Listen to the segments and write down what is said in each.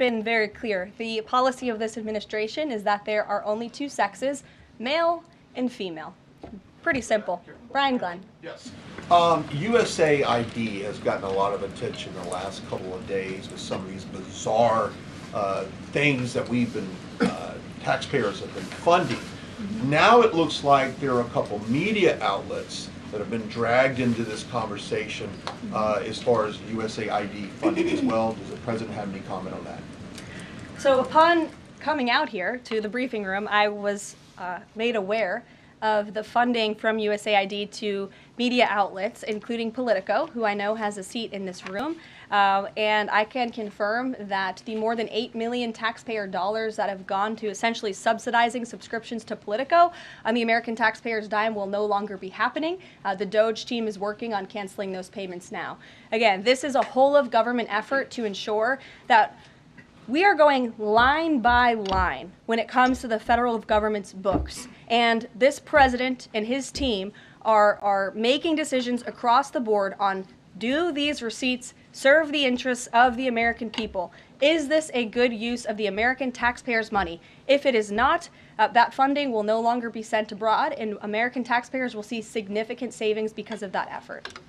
been very clear. The policy of this administration is that there are only two sexes, male and female. Pretty simple. Brian Glenn. Yes. USAID has gotten a lot of attention in the last couple of days with some of these bizarre things that we've been, taxpayers have been funding. Now it looks like there are a couple media outlets that have been dragged into this conversation as far as USAID funding as well. Does the President have any comment on that? So upon coming out here to the briefing room, I was made aware of the funding from USAID to media outlets, including Politico, who I know has a seat in this room. And I can confirm that the more than $8 million taxpayer dollars that have gone to essentially subsidizing subscriptions to Politico on the American taxpayers' dime will no longer be happening. The DOGE team is working on canceling those payments now. Again, this is a whole of government effort to ensure that we are going line by line when it comes to the federal government's books. And this president and his team are making decisions across the board on, do these receipts serve the interests of the American people? Is this a good use of the American taxpayers' money? If it is not, that funding will no longer be sent abroad, and American taxpayers will see significant savings because of that effort.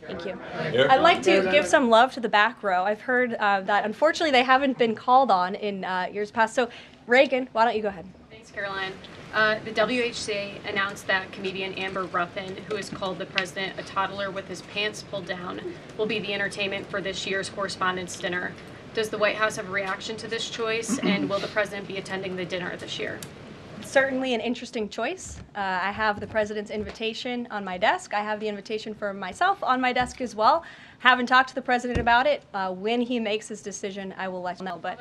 Thank you. I'd like to give some love to the back row. I've heard that unfortunately they haven't been called on in years past. So Reagan, why don't you go ahead? Thanks, Caroline. The WHC announced that comedian Amber Ruffin, who has called the president a toddler with his pants pulled down, will be the entertainment for this year's Correspondence dinner. Does the White House have a reaction to this choice, and will the president be attending the dinner this year? Certainly an interesting choice. I have the president's invitation on my desk. I have the invitation for myself on my desk as well. Haven't talked to the president about it. When he makes his decision, I will let you know. But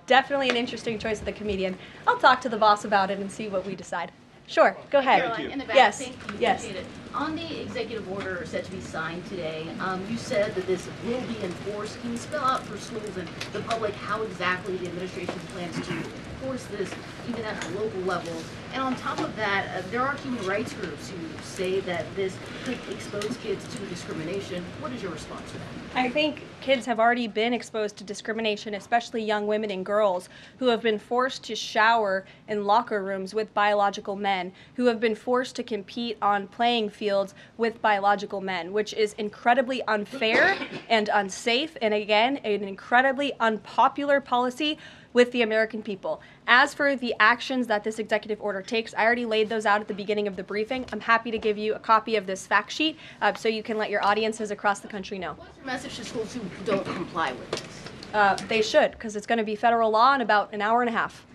definitely an interesting choice of the comedian. I'll talk to the boss about it and see what we decide. Sure, go ahead. Caroline, in the back, yes, thank you. yes. Appreciate it. On the executive order set to be signed today, you said that this will be enforced. Can you spell out for schools and the public how exactly the administration plans to enforce this, even at the local level? And on top of that, there are human rights groups who say that this could expose kids to discrimination. What is your response to that? I think kids have already been exposed to discrimination, especially young women and girls who have been forced to shower in locker rooms with biological men, who have been forced to compete on playing fields with biological men, which is incredibly unfair and unsafe, and again, an incredibly unpopular policy with the American people. As for the actions that this executive order takes, I already laid those out at the beginning of the briefing. I'm happy to give you a copy of this fact sheet so you can let your audiences across the country know. What's your message to schools who don't comply with this? They should, because it's going to be federal law in about an hour and a half.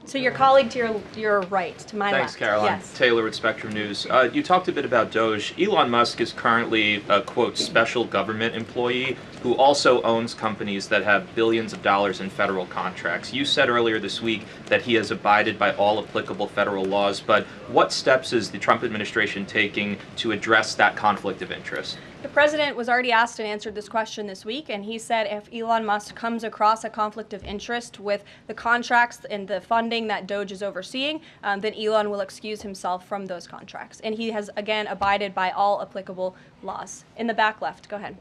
So your colleague to your right, to my left. Thanks, Caroline. Yes. Taylor with Spectrum News. You talked a bit about DOGE. Elon Musk is currently a, quote, special government employee who also owns companies that have billions of dollars in federal contracts. You said earlier this week that he has abided by all applicable federal laws, but what steps is the Trump administration taking to address that conflict of interest? The president was already asked and answered this question this week, and he said if Elon Musk comes across a conflict of interest with the contracts and the funding that DOGE is overseeing, then Elon will excuse himself from those contracts. And he has, again, abided by all applicable laws. In the back left, go ahead.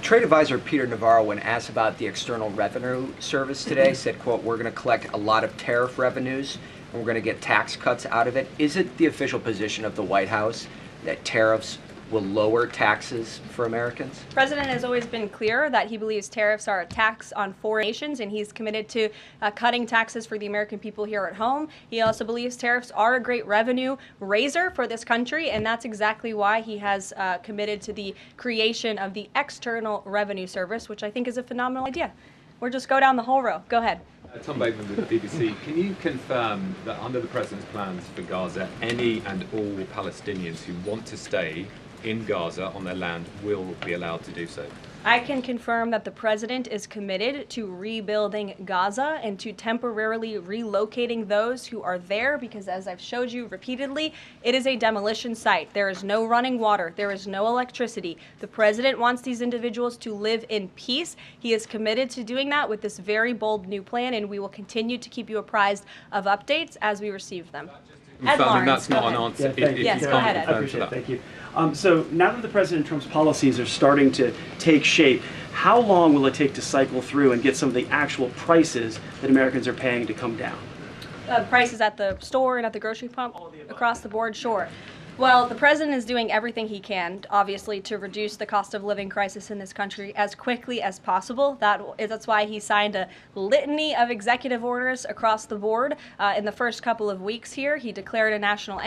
Trade advisor Peter Navarro, when asked about the External Revenue Service today, said, quote, we're going to collect a lot of tariff revenues and we're going to get tax cuts out of it. Is it the official position of the White House that tariffs will lower taxes for Americans? The president has always been clear that he believes tariffs are a tax on foreign nations, and he's committed to cutting taxes for the American people here at home. He also believes tariffs are a great revenue raiser for this country, and that's exactly why he has committed to the creation of the External Revenue Service, which I think is a phenomenal idea. We'll just go down the whole row. Go ahead. Tom Bateman with the BBC. Can you confirm that under the President's plans for Gaza, any and all Palestinians who want to stay in Gaza on their land will be allowed to do so? I can confirm that the president is committed to rebuilding Gaza and to temporarily relocating those who are there because, as I've showed you repeatedly, it is a demolition site. There is no running water. There is no electricity. The president wants these individuals to live in peace. He is committed to doing that with this very bold new plan, and we will continue to keep you apprised of updates as we receive them. Ed Lawrence, that's not an answer. Yeah, yes, go ahead, Ed. I appreciate it. Thank you. So now that the President Trump's policies are starting to take shape, How long will it take to cycle through and get some of the actual prices that Americans are paying to come down? Prices at the store and at the grocery pump across the board, sure. Well, the president is doing everything he can, obviously, to reduce the cost of living crisis in this country as quickly as possible. That's why he signed a litany of executive orders across the board. In the first couple of weeks here, he declared a national